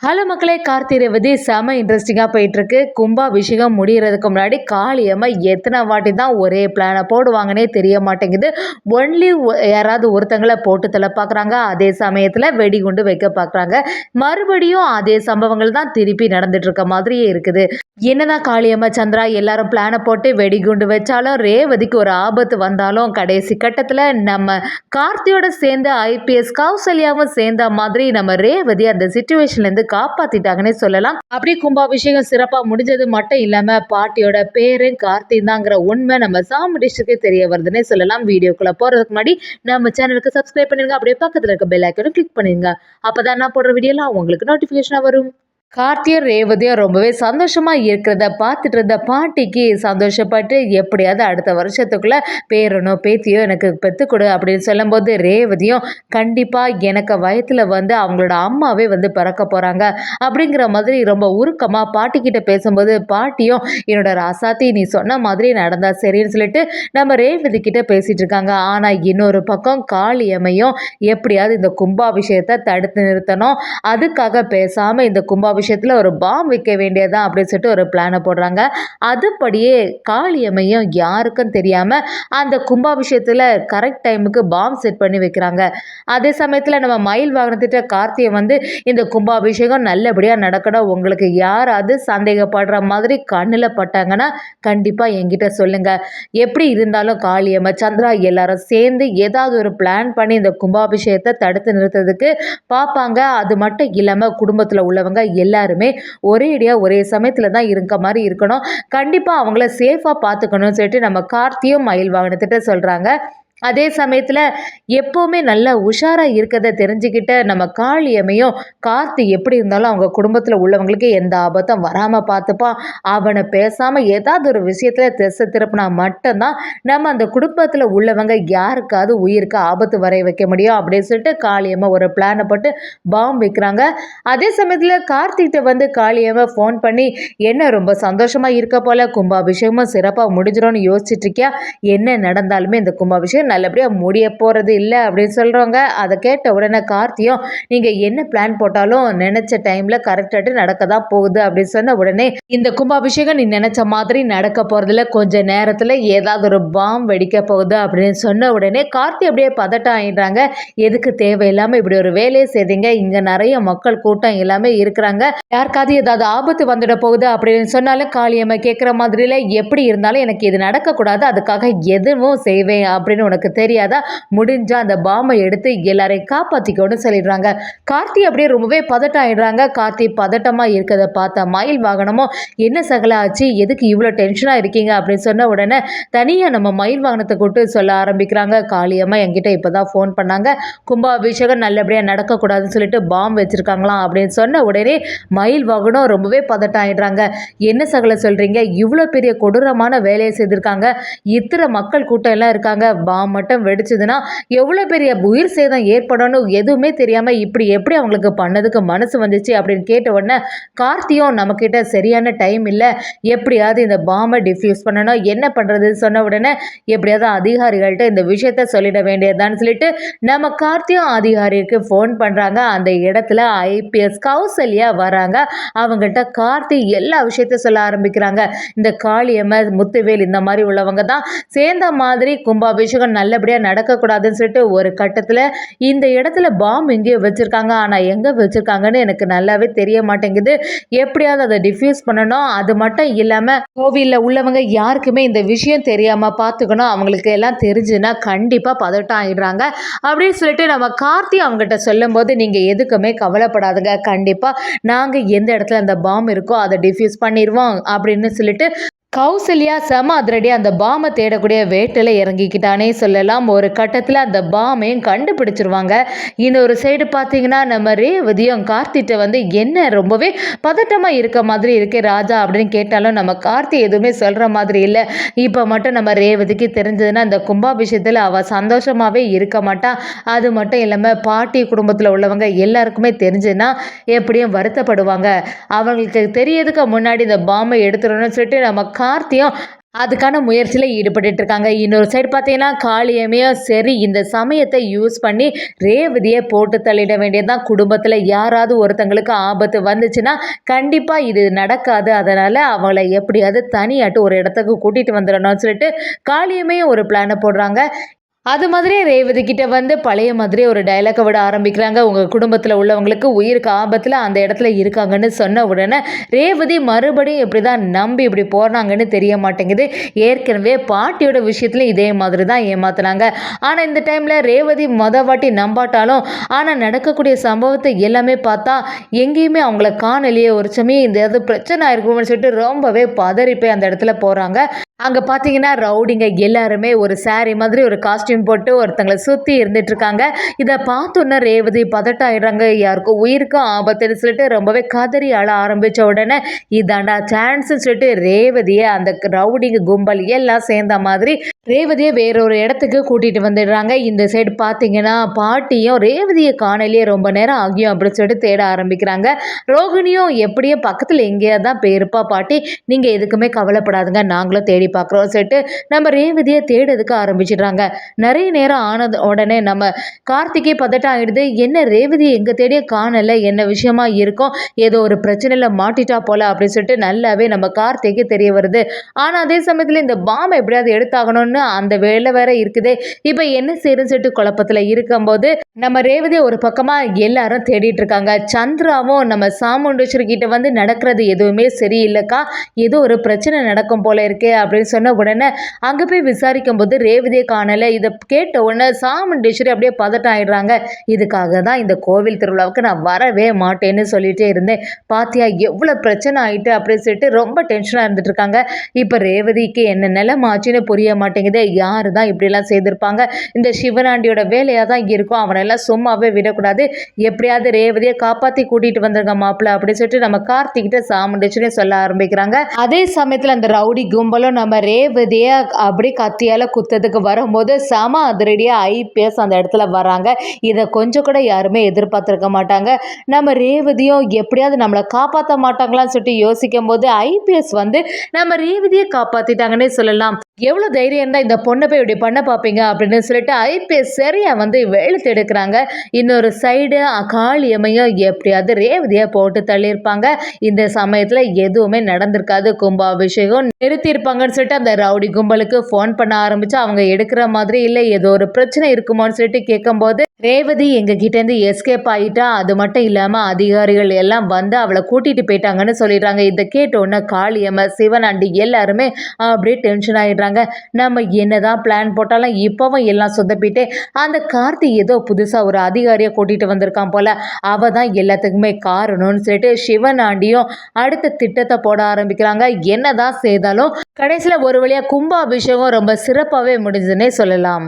Hello மக்களே, கார்த்தி ரேவதி செம இன்ட்ரெஸ்டிங்காக போயிட்டுருக்கு. கும்பாபிஷேகம் முடிகிறதுக்கு முன்னாடி காளியம்மா எத்தனை வாட்டி தான் ஒரே பிளானை போடுவாங்கன்னே தெரிய மாட்டேங்குது. ஒன்லி யாராவது ஒருத்தங்களை போட்டு தள்ள பார்க்குறாங்க, அதே சமயத்தில் வெடிகுண்டு வைக்க பார்க்குறாங்க. மறுபடியும் அதே சம்பவங்கள் தான் திருப்பி நடந்துட்டு இருக்க மாதிரியே இருக்குது. என்னதான் காளியம்மா சந்திரா எல்லாரும் பிளானை போட்டு வெடிகுண்டு வச்சாலும், ரேவதிக்கு ஒரு ஆபத்து வந்தாலும் கடைசி கட்டத்தில் நம்ம கார்த்தியோட சேர்ந்து ஐபிஎஸ் கௌசல்யாவும் சேர்ந்த மாதிரி நம்ம ரேவதி அந்த சுச்சுவேஷன்லேருந்து காப்பாத்திட்டாங்கன்னே சொல்லலாம். அப்படி கும்பாபிஷேகம் சிறப்பா முடிஞ்சது மட்டும் இல்லாம பாட்டியோட பேரு கார்த்தி தாங்கிற உண்மை நம்ம சாமி டிஸ்ட்ரிக்டே தெரிய வருதுன்னே சொல்லலாம். வீடியோக்குள்ள போறதுக்கு முன்னாடி நம்ம சேனலுக்கு சப்ஸ்கிரைப் பண்ணிருங்க, அப்படியே பக்கத்துல இருக்க பெல் ஐக்கனை கிளிக் பண்ணிருங்க. அப்பதான் நான் போடுற வீடியோலாம் உங்களுக்கு நோட்டிபிகேஷனா வரும். கார்த்தியும் ரேவதியும் ரொம்பவே சந்தோஷமா இருக்கிறத பார்த்துட்டு இருந்த பாட்டிக்கு சந்தோஷப்பட்டு எப்படியாவது அடுத்த வருஷத்துக்குள்ள பேரனோ பேத்தியோ எனக்கு பெற்று கொடு அப்படின்னு சொல்லும்போது, ரேவதியும் கண்டிப்பா எனக்கு வயத்துல அவங்களோட அம்மாவே பிறக்க போறாங்க அப்படிங்கிற மாதிரி ரொம்ப உருக்கமா பாட்டிக்கிட்ட பேசும்போது, பாட்டியும் என்னோட ராசாத்தி நீ சொன்ன மாதிரி நடந்தா சரின்னு சொல்லிட்டு நம்ம ரேவதி கிட்ட பேசிட்டு இருக்காங்க. ஆனா இன்னொரு பக்கம் காளியம்மையும் எப்படியாவது இந்த கும்பாபிஷேகத்தை தடுத்து நிறுத்தணும், அதுக்காக பேசாம இந்த கும்பாபிஷேகத்தில் ஒரு பாம் வைக்க வேண்டியதான் அப்படின்னு சொல்லிட்டு ஒரு பிளானை போடுறாங்க. அதுபடியே காளியம்மையும் யாருக்கும் தெரியாம அந்த கும்பாபிஷேகத்தில் கரெக்ட் டைமுக்கு பாம் செட் பண்ணி வைக்கிறாங்க. அதே சமயத்தில் நம்ம மயில் வாகனத்திட்ட கார்த்தியை இந்த கும்பாபிஷேகம் நல்லபடியாக நடக்கணும், உங்களுக்கு யாராவது சந்தேகப்படுற மாதிரி கண்ணில் பட்டாங்கன்னா கண்டிப்பாக என்கிட்ட சொல்லுங்க. எப்படி இருந்தாலும் காளியம்மை சந்திரா எல்லாரும் சேர்ந்து ஏதாவது ஒரு பிளான் பண்ணி இந்த கும்பாபிஷேகத்தை தடுத்து நிறுத்துறதுக்கு பார்ப்பாங்க. அது மட்டும் இல்லாமல் குடும்பத்தில் உள்ளவங்க எல்லாருமே ஒரே சமயத்துல தான் இருக்க மாதிரி இருக்கணும், கண்டிப்பா அவங்கள சேஃபா பார்த்துக்கணும்னு சொல்லிட்டு நம்ம கார்த்தியும் மயில் வாகனத்திட்ட சொல்றாங்க. அதே சமயத்தில் எப்போவுமே நல்லா உஷாராக இருக்கிறத தெரிஞ்சுக்கிட்ட நம்ம காளியம்மையும் கார்த்தி எப்படி இருந்தாலும் அவங்க குடும்பத்தில் உள்ளவங்களுக்கு எந்த ஆபத்தும் வராமல் பார்த்துப்பான், அவனை பேசாமல் ஏதாவது ஒரு விஷயத்தில் திசை திருப்பினா மட்டும்தான் நம்ம அந்த குடும்பத்தில் உள்ளவங்க யாருக்காவது உயிருக்கு ஆபத்து வர வைக்க முடியும் அப்படின்னு சொல்லிட்டு காளியம்மை ஒரு பிளானை போட்டு பாம்பு வைக்கிறாங்க. அதே சமயத்தில் கார்த்திகிட்ட காளியம்மை ஃபோன் பண்ணி என்ன ரொம்ப சந்தோஷமாக இருக்க போல, கும்பாபிஷேகமும் சிறப்பாக முடிஞ்சிடும்னு யோசிச்சுட்டு இருக்கியா, என்ன நடந்தாலுமே இந்த கும்பாபிஷேகம் நல்லபடியாக முடிய போகிறது இல்லை அப்படின்னு சொல்கிறவங்க. அதை கேட்ட உடனே கார்த்தியும் நீங்கள் என்ன பிளான் போட்டாலும் நினச்ச டைமில் கரெக்டாக நடக்க தான் போகுது அப்படின்னு சொன்ன உடனே, இந்த கும்பாபிஷேகம் நீ நினச்ச மாதிரி நடக்க போகிறதில்ல, கொஞ்ச நேரத்தில் ஏதாவது ஒரு பாம் வெடிக்க போகுது அப்படின்னு சொன்ன உடனே கார்த்தி அப்படியே பதட்டம் ஆகிடுறாங்க. எதுக்கு தேவையில்லாமல் இப்படி ஒரு வேலையை செய்தீங்க, இங்கே நிறைய மக்கள் கூட்டம் எல்லாமே இருக்கிறாங்க, யாருக்காவது ஏதாவது ஆபத்து வந்துட போகுது அப்படின்னு சொன்னாலும் காளியம்மை கேட்குற மாதிரில எப்படி இருந்தாலும் எனக்கு இது நடக்கக்கூடாது, அதுக்காக எதுவும் செய்வேன் அப்படின்னு உனக்கு தெரியாதா, முடிஞ்சா அந்த பாம்பை எடுத்து எல்லாரையும் காப்பாத்திக்கணும்னு சொல்லிடுறாங்க. கார்த்தி அப்படியே ரொம்பவே பதட்டம் ஆயிடுறாங்க. கார்த்தி பதட்டமா இருக்கிறத பார்த்த மயில் வாகனமும் என்ன சகல ஆச்சு, எதுக்கு இவ்வளோ டென்ஷனாக இருக்கீங்க அப்படின்னு சொன்ன உடனே தனியாக நம்ம மயில் வாகனத்தை கூட்டு சொல்ல ஆரம்பிக்கிறாங்க. காளியம்மா என்கிட்ட இப்போதான் ஃபோன் பண்ணாங்க, கும்பாபிஷேகம் நல்லபடியாக நடக்கக்கூடாதுன்னு சொல்லிட்டு பாம்பு வச்சிருக்காங்களாம் அப்படின்னு சொன்ன உடனே மயில் வாகனம் ரொம்பவே பதட்டம் ஆயிடுறாங்க. என்ன சகல சொல்றீங்க, இவ்வளோ பெரிய கொடூரமான வேலையை செய்திருக்காங்க, இத்தனை மக்கள் கூட்டம் எல்லாம் இருக்காங்க, பாம் மட்டும் வெடிச்சதுன்னா எவ்வளோ பெரிய உயிர் சேதம் ஏற்படணும் எதுவுமே தெரியாமல் இப்படி எப்படி அவங்களுக்கு பண்ணதுக்கு மனசு வந்துச்சு அப்படின்னு கேட்ட உடனே கார்த்தியும் நம்மக்கிட்ட சரியான டைம் இல்லை, எப்படியாவது இந்த பாம்பை டிஃப்யூஸ் பண்ணணும், என்ன பண்ணுறதுன்னு சொன்ன உடனே எப்படியாவது அதிகாரிகள்கிட்ட இந்த விஷயத்த சொல்லிட வேண்டியதான்னு சொல்லிட்டு நம்ம கார்த்தியும் அதிகாரிக்கு ஃபோன் பண்ணுறாங்க. அந்த இடத்துல ஐபிஎஸ் கௌசல்யா வராங்க. அவங்கள்ட்ட கார்த்தி எல்லா விஷயத்தையும் சொல்ல ஆரம்பிக்கிறாங்க. இந்த காளியம்மை முத்துவேல் இந்த மாதிரி உள்ளவங்க தான் சேர்ந்த மாதிரி கும்பாபிஷேகம் நல்லபடியாக நடக்கக்கூடாதுன்னு சொல்லிட்டு ஒரு கட்டத்தில் இந்த இடத்துல பாம் எங்கேயோ வச்சுருக்காங்க, ஆனால் எங்கே வச்சுருக்காங்கன்னு எனக்கு நல்லாவே தெரிய மாட்டேங்குது, எப்படியாவது அதை டிஃப்யூஸ் பண்ணணும், அது மட்டும் இல்லாமல் கோவிலில் உள்ளவங்க யாருக்குமே இந்த விஷயம் தெரியாமல் பார்த்துக்கணும், அவங்களுக்கு எல்லாம் தெரிஞ்சுன்னா கண்டிப்பாக பதட்டம் ஆகிடுறாங்க அப்படின்னு சொல்லிட்டு நம்ம கார்த்தி அவங்ககிட்ட சொல்லும்போது, நீங்கள் எதுக்குமே கவலைப்படாதுங்க, கண்டிப்பாக நாங்கள் எந்த இடத்துல அந்த பாம் இருக்கோ அதை டிஃப்யூஸ் பண்ணிடுவோம் அப்படின்னு சொல்லிட்டு கௌசல்யா செம அதிரடியாக அந்த பாமை தேடக்கூடிய வேட்டில் இறங்கிக்கிட்டானே சொல்லலாம். ஒரு கட்டத்தில் அந்த பாமையும் கண்டுபிடிச்சிருவாங்க. இன்னொரு சைடு பார்த்தீங்கன்னா நம்ம ரேவதியும் கார்த்திட்ட என்ன ரொம்பவே பதட்டமாக இருக்க மாதிரி இருக்கே ராஜா அப்படின்னு கேட்டாலும் நம்ம கார்த்தி எதுவுமே சொல்கிற மாதிரி இல்லை. இப்போ மட்டும் நம்ம ரேவதிக்கு தெரிஞ்சதுன்னா இந்த கும்பாபிஷேகத்தில் அவள் சந்தோஷமாகவே இருக்க மாட்டாள். அது மட்டும் இல்லாமல் பாட்டி குடும்பத்தில் உள்ளவங்க எல்லாருக்குமே தெரிஞ்சுன்னா எப்படியும் வருத்தப்படுவாங்க. அவங்களுக்கு தெரியறதுக்கு முன்னாடி இந்த பாம்பை எடுத்துடணும்னு சொல்லிட்டு நம்ம கார்த்தியும் அதுக்கான முயற்சியில் ஈடுபட்டுட்டு இருக்காங்க. இன்னொரு சைடு பார்த்தீங்கன்னா காளியம்மையும் சரி இந்த சமயத்தை யூஸ் பண்ணி ரேவதியை போட்டு தள்ளிட வேண்டியதுதான். குடும்பத்தில் யாராவது ஒருத்தங்களுக்கு ஆபத்து வந்துச்சுன்னா கண்டிப்பாக இது நடக்காது. அதனால் அவளை எப்படியாவது தனியாட்டு ஒரு இடத்துக்கு கூட்டிகிட்டு வந்துடணும்னு சொல்லிட்டு காளியம்மையும் ஒரு பிளானை போடுறாங்க. அது மாதிரியே ரேவதி கிட்ட வந்து பழைய மாதிரியே ஒரு டயலாக்கை விட ஆரம்பிக்கிறாங்க. உங்கள் குடும்பத்தில் உள்ளவங்களுக்கு உயிருக்கு ஆபத்தில் அந்த இடத்துல இருக்காங்கன்னு சொன்ன உடனே ரேவதி மறுபடியும் இப்படி தான் நம்பி இப்படி போனாங்கன்னு தெரிய மாட்டேங்குது. ஏற்கனவே பாட்டியோட விஷயத்துல இதே மாதிரி தான் ஏமாத்துனாங்க. ஆனால் இந்த டைமில் ரேவதி வாட்டி நம்பாட்டாலும் ஆனால் நடக்கக்கூடிய சம்பவத்தை எல்லாமே பார்த்தா எங்கேயுமே அவங்கள காணலையே. ஒரு சமயம் இந்த எது பிரச்சனை ஆயிருக்கும்னு சொல்லிட்டு ரொம்பவே பதறி போய் அந்த இடத்துல போகிறாங்க. அங்கே பார்த்தீங்கன்னா ரவுடிங்க எல்லாருமே ஒரு சாரி மாதிரி ஒரு காஸ்டியூம் போட்டு ஒருத்தங்களை சுற்றி இருந்துட்டு இருக்காங்க. இதை பார்த்தோன்னா ரேவதி பதட்டம் ஆயிடுறாங்க. யாருக்கும் உயிருக்கும் ஆபத்துன்னு சொல்லிட்டு ரொம்பவே கதறி அழ ஆரம்பித்த உடனே இதாண்டா சான்ஸ்ன்னு சொல்லிட்டு ரேவதியை அந்த ரவுடிங்க கும்பல் எல்லாம் சேர்ந்த மாதிரி ரேவதியை வேறொரு இடத்துக்கு கூட்டிகிட்டு வந்துடுறாங்க. இந்த சைடு பார்த்தீங்கன்னா பாட்டியும் ரேவதியை காணலையே ரொம்ப நேரம் ஆகியும் அப்படின்னு சொல்லிட்டு தேட ஆரம்பிக்கிறாங்க. ரோகிணியும் எப்படியும் பக்கத்தில் எங்கேயா தான் போயிருப்பா பாட்டி, நீங்கள் எதுக்குமே கவலைப்படாதுங்க, நாங்களும் தேடி பார்க்குறோம் சொல்லிட்டு நம்ம ரேவதியை தேடுறதுக்கு ஆரம்பிச்சிடுறாங்க. நிறைய நேரம் ஆனது உடனே நம்ம கார்த்திகே பதட்டம் ஆகிடுது. என்ன ரேவதி எங்கே தேடியே காணலை, என்ன விஷயமா இருக்கும், ஏதோ ஒரு பிரச்சனையில் மாட்டிட்டா போல அப்படின்னு சொல்லிட்டு நல்லாவே நம்ம கார்த்திக்கு தெரிய வருது. ஆனால் அதே சமயத்தில் இந்த பாம்பை எப்படியாவது எடுத்தாகணும்னு அந்த வேலை வேற இருக்குது. இப்போ என்ன செய்யறதுன்னு சொல்லிட்டு குழப்பத்தில் இருக்கும்போது நம்ம ரேவதி ஒரு பக்கமாக எல்லாரும் தேடிட்டு இருக்காங்க. சந்திராவும் நம்ம சாமுண்டேஸ்வரி கிட்ட வந்து நடக்கிறது எதுவுமே சரியில்லைக்கா, ஏதோ ஒரு பிரச்சனை நடக்கும் போல இருக்கே அப்படின்னு சொன்ன உடனே அங்கே போய் விசாரிக்கும் போது ரேவதியை காணலை. இதை கேட்ட உடனே சாமுண்டேஸ்வரி அப்படியே பதட்டம் ஆயிடுறாங்க. இதுக்காக தான் இந்த கோவில் திருவிழாவுக்கு நான் வரவே மாட்டேன்னு சொல்லிட்டே இருந்தேன், பாத்தியா எவ்வளோ பிரச்சனை ஆயிட்டு அப்படின்னு சொல்லிட்டு ரொம்ப டென்ஷனாக இருந்துட்டு இருக்காங்க. இப்போ ரேவதிக்கு என்ன நிலைமை ஆச்சுன்னு புரிய மாட்டேங்குது. யாரு தான் இப்படிலாம் செய்திருப்பாங்க, இந்த சிவனாண்டியோட வேலையாக தான் இருக்கும், அவனெல்லாம் சும்மாவே விடக்கூடாது, எப்படியாவது ரேவதியை காப்பாற்றி கூட்டிகிட்டு வந்துருங்க மாப்பிள்ள அப்படின்னு சொல்லிட்டு நம்ம கார்த்திகிட்ட சாமுண்டேஸ்வரி சொல்ல ஆரம்பிக்கிறாங்க. அதே சமயத்தில் அந்த ரவுடி கும்பலும் நம்ம ரேவதியை அப்படி கத்தியால் குத்ததுக்கு வரும்போது சம அதிரடியாக ஐபிஎஸ் அந்த இடத்துல வராங்க. இதை கொஞ்சம் கூட யாருமே எதிர்பார்த்துருக்க மாட்டாங்க. நம்ம ரேவதியும் எப்படியாவது நம்மளை காப்பாற்ற மாட்டாங்களான்னு சொல்லிட்டு யோசிக்கும் போது ஐபிஎஸ் வந்து நம்ம ரேவதியை காப்பாற்றிட்டாங்கன்னே சொல்லலாம். எவ்வளோ தைரியம் இருந்தால் இந்த பொண்ணை போய் இப்படி பண்ண பார்ப்பீங்க அப்படின்னு சொல்லிட்டு ஐபிஎஸ் சரியாக வந்து வெளுத்து எடுக்கிறாங்க. இன்னொரு சைடு காளியம்மையும் எப்படியாவது ரேவதியை போட்டு தள்ளியிருப்பாங்க. இந்த சமயத்தில் எதுவுமே நடந்திருக்காது, கும்பாபிஷேகம் நிறுத்தியிருப்பாங்கன்னு சொல்லிட்டு அந்த ரவுடி கும்பலுக்கு ஃபோன் பண்ண ஆரம்பித்து அவங்க எடுக்கிற மாதிரி இல்லை, ஏதோ ஒரு பிரச்சனை இருக்குமோன்னு சொல்லிட்டு கேட்கும்போது ரேவதி எங்ககிட்டேருந்து எஸ்கேப் ஆகிட்டா, அது மட்டும் இல்லாமல் அதிகாரிகள் எல்லாம் வந்து அவளை கூட்டிகிட்டு போயிட்டாங்கன்னு சொல்லிடுறாங்க. இதை கேட்டோன்னே காளியம்மை சிவனாண்டி எல்லாருமே அப்படியே டென்ஷன் ஆகிடுறாங்க. நம்ம என்னதான் பிளான் போட்டாலும் இப்போவும் எல்லாம் சொதப்பிட்டு அந்த கார்த்தி ஏதோ புதுசாக ஒரு அதிகாரியை கூட்டிகிட்டு வந்திருக்கான் போல, அவ தான் எல்லாத்துக்குமே காரணம்னு சொல்லிட்டு சிவனாண்டியும் அடுத்த திட்டத்தை போட ஆரம்பிக்கிறாங்க. என்னதான் செய்தாலும் கடைசியில் ஒரு வழியாக கும்பாபிஷேகம் ரொம்ப சிறப்பாகவே முடிஞ்சுன்னே சொல்லலாம்.